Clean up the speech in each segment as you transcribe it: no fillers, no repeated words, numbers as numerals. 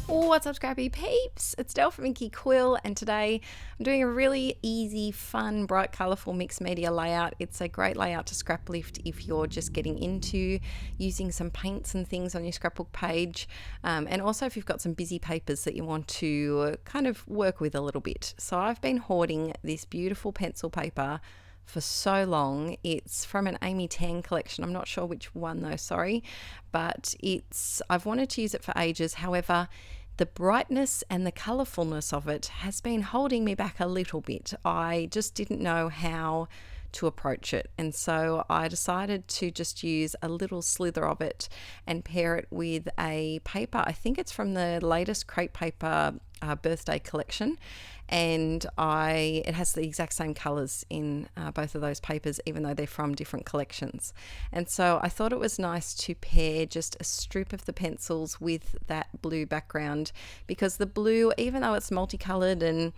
What's up, Scrappy peeps? It's Del from Inkie Quill, and today I'm doing a really easy, fun, bright, colourful mixed media layout. It's a great layout to scrap lift if you're just getting into using some paints and things on your scrapbook page, and also if you've got some busy papers that you want to kind of work with a little bit. So I've been hoarding this beautiful pencil paper for so long. It's from an Amy Tang collection. I'm not sure which one though, sorry, but I've wanted to use it for ages. However, the brightness and the colourfulness of it has been holding me back a little bit. I just didn't know how to approach it, and so I decided to just use a little slither of it and pair it with a paper. I think it's from the latest crepe paper birthday collection, and it has the exact same colours in both of those papers, even though they're from different collections. And so I thought it was nice to pair just a strip of the pencils with that blue background, because the blue, even though it's multicoloured and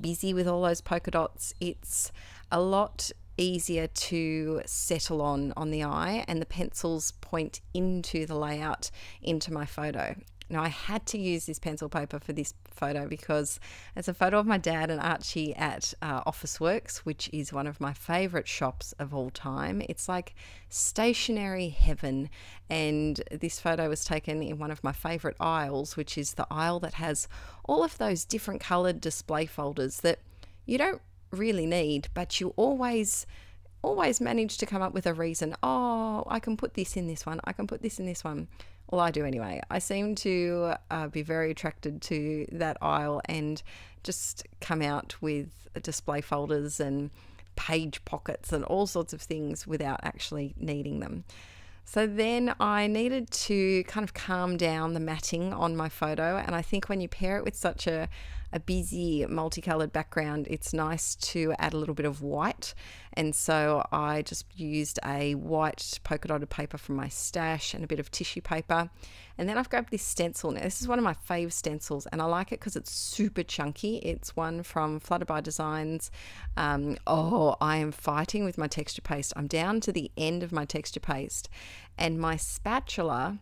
busy with all those polka dots, it's a lot easier to settle on the eye, and the pencils point into the layout, into my photo. Now, I had to use this pencil paper for this photo because it's a photo of my dad and Archie at Officeworks, which is one of my favourite shops of all time. It's like stationery heaven, and this photo was taken in one of my favourite aisles, which is the aisle that has all of those different coloured display folders that you don't really need, but you always manage to come up with a reason. Oh, I can put this in this one, I can put this in this one. Well, I do anyway. I seem to be very attracted to that aisle and just come out with display folders and page pockets and all sorts of things without actually needing them. So then I needed to kind of calm down the matting on my photo, and I think when you pair it with such a busy multicolored background, it's nice to add a little bit of white. And so I just used a white polka dotted paper from my stash and a bit of tissue paper, and then I've grabbed this stencil. Now, this is one of my fave stencils, and I like it because it's super chunky. It's one from Flutterby Designs. I am fighting with my texture paste. I'm down to the end of my texture paste, and my spatula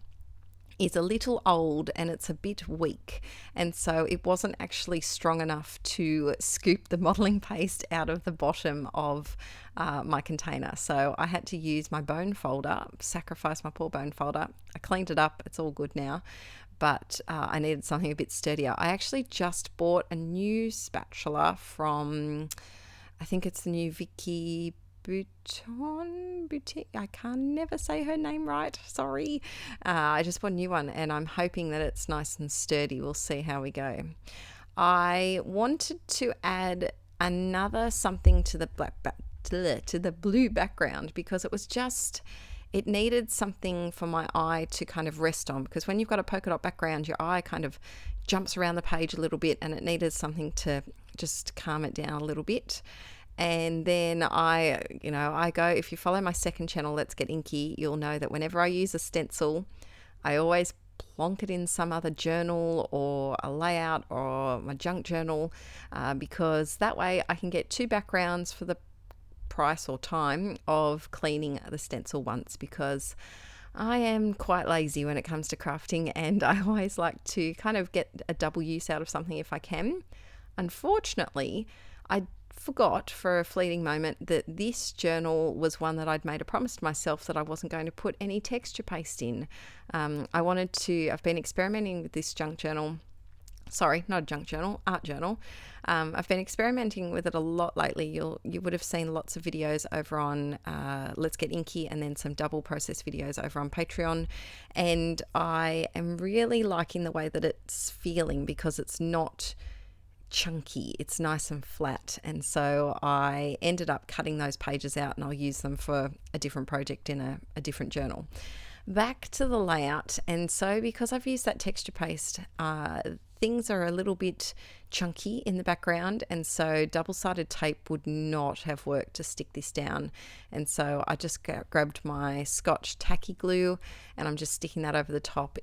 is a little old and it's a bit weak, and so it wasn't actually strong enough to scoop the modelling paste out of the bottom of my container. So I had to use my bone folder, sacrifice my poor bone folder. I cleaned it up, it's all good now, but I needed something a bit sturdier. I actually just bought a new spatula from, I think it's the new Vicky Boutique. I can never say her name right, sorry. I just bought a new one, and I'm hoping that it's nice and sturdy. We'll see how we go. I wanted to add another something to the blue background, because it needed something for my eye to kind of rest on, because when you've got a polka dot background, your eye kind of jumps around the page a little bit, and it needed something to just calm it down a little bit. And then I go, if you follow my second channel, Let's Get Inky, you'll know that whenever I use a stencil, I always plonk it in some other journal or a layout or my junk journal, because that way I can get two backgrounds for the price or time of cleaning the stencil once, because I am quite lazy when it comes to crafting, and I always like to kind of get a double use out of something if I can. Unfortunately, I forgot for a fleeting moment that this journal was one that I'd made a promise to myself that I wasn't going to put any texture paste in. I've been experimenting with this art journal. I've been experimenting with it a lot lately. You would have seen lots of videos over on Let's Get Inky, and then some double process videos over on Patreon, and I am really liking the way that it's feeling, because it's not chunky, it's nice and flat. And so I ended up cutting those pages out, and I'll use them for a different project in a different journal. Back to the layout, and so because I've used that texture paste, things are a little bit chunky in the background, and so double-sided tape would not have worked to stick this down. And so I just grabbed my Scotch tacky glue, and I'm just sticking that over the top.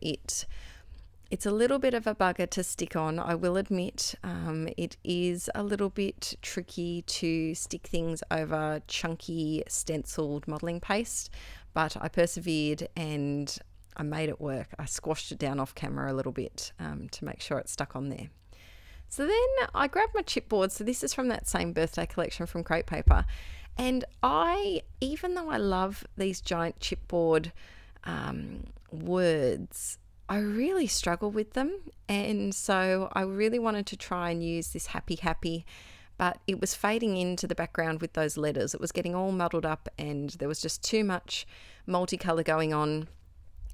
It's a little bit of a bugger to stick on, I will admit. It is a little bit tricky to stick things over chunky stenciled modelling paste, but I persevered, and I made it work. I squashed it down off camera a little bit to make sure it stuck on there. So then I grabbed my chipboard. So this is from that same birthday collection from Crepe Paper. And even though I love these giant chipboard words, I really struggle with them. And so I really wanted to try and use this happy, happy, but it was fading into the background with those letters. It was getting all muddled up and there was just too much multicolour going on.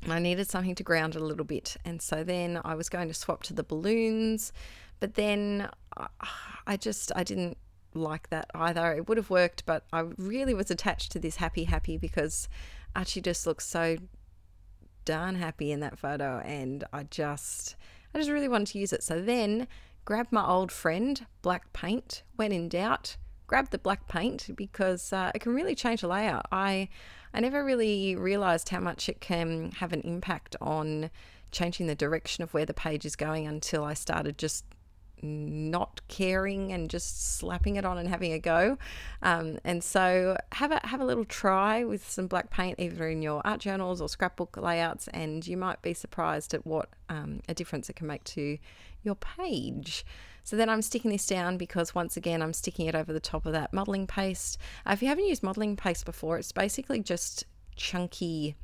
I needed something to ground it a little bit. And so then I was going to swap to the balloons, but then I didn't like that either. It would have worked, but I really was attached to this happy, happy because Archie just looks so darn happy in that photo, and I just really wanted to use it. So then grabbed my old friend black paint. When in doubt, grab the black paint because it can really change the layout. I never really realized how much it can have an impact on changing the direction of where the page is going until I started just not caring and just slapping it on and having a go. And so have a little try with some black paint either in your art journals or scrapbook layouts, and you might be surprised at what a difference it can make to your page. So then I'm sticking this down because once again I'm sticking it over the top of that modelling paste. If you haven't used modelling paste before, it's basically just chunky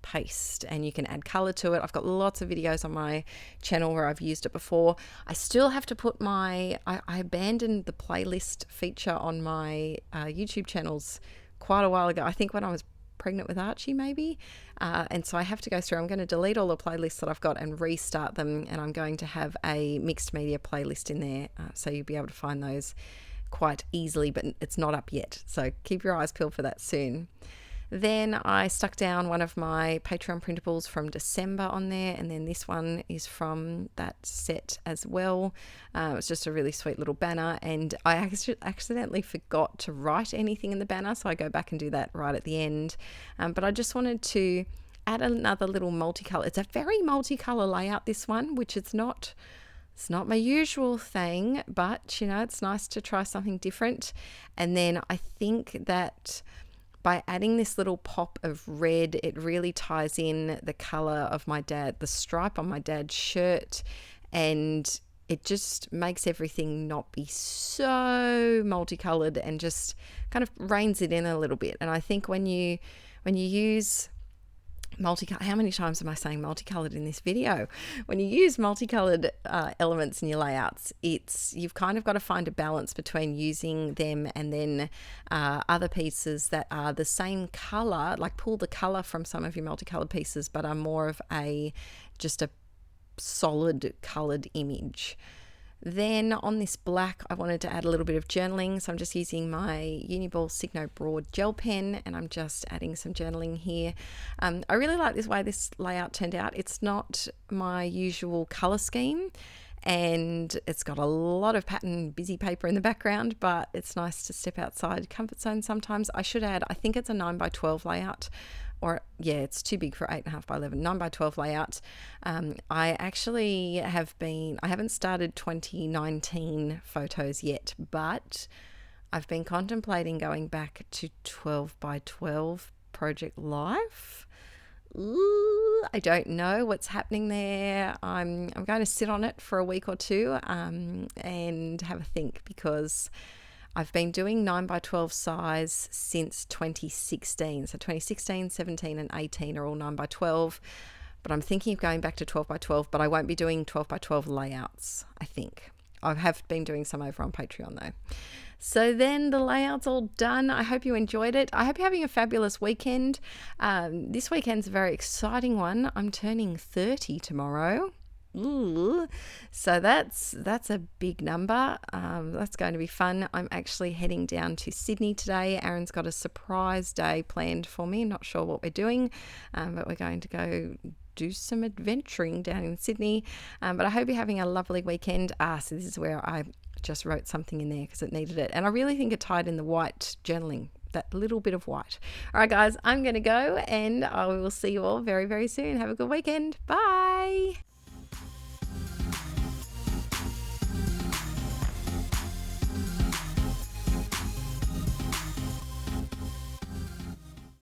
paste and you can add color to it. I've got lots of videos on my channel where I've used it before. I still have to put I abandoned the playlist feature on my YouTube channels quite a while ago. I think when I was pregnant with Archie maybe, and so I have to go through. I'm going to delete all the playlists that I've got and restart them, and I'm going to have a mixed media playlist in there, so you'll be able to find those quite easily, but it's not up yet, so keep your eyes peeled for that soon. Then I stuck down one of my Patreon printables from December on there, and then this one is from that set as well. It's just a really sweet little banner, and I accidentally forgot to write anything in the banner, so I go back and do that right at the end. But I just wanted to add another little multicolour. It's a very multicolour layout, this one, which it's not my usual thing, but you know, it's nice to try something different. And then I think that by adding this little pop of red, it really ties in the colour of the stripe on my dad's shirt, and it just makes everything not be so multicoloured and just kind of reins it in a little bit. And I think when you use how many times am I saying multicolored in this video? When you use multicolored elements in your layouts, you've kind of got to find a balance between using them and then other pieces that are the same color, like pull the color from some of your multicolored pieces, but are more of just a solid colored image. Then on this black, I wanted to add a little bit of journaling. So I'm just using my Uniball Signo Broad gel pen, and I'm just adding some journaling here. I really like this way this layout turned out. It's not my usual color scheme, and it's got a lot of pattern busy paper in the background, but it's nice to step outside comfort zone sometimes. I should add, I think it's a 9x12 layout. Or yeah, it's too big for 8.5 by 11, 9x12 layout. I actually I haven't started 2019 photos yet, but I've been contemplating going back to 12x12 Project Life. Ooh, I don't know what's happening there. I'm going to sit on it for a week or two and have a think, because I've been doing 9x12 size since 2016. So 2016, 17 and 18 are all 9x12. But I'm thinking of going back to 12x12, but I won't be doing 12x12 layouts, I think. I have been doing some over on Patreon though. So then the layout's all done. I hope you enjoyed it. I hope you're having a fabulous weekend. This weekend's a very exciting one. I'm turning 30 tomorrow. Ooh, so that's a big number. That's going to be fun. I'm actually heading down to Sydney today. Aaron's got a surprise day planned for me. Not sure what we're doing, but we're going to go do some adventuring down in Sydney. But I hope you're having a lovely weekend. So this is where I just wrote something in there because it needed it, and I really think it tied in the white journaling, that little bit of white. All right guys, I'm going to go, and I will see you all very, very soon. Have a good weekend. Bye.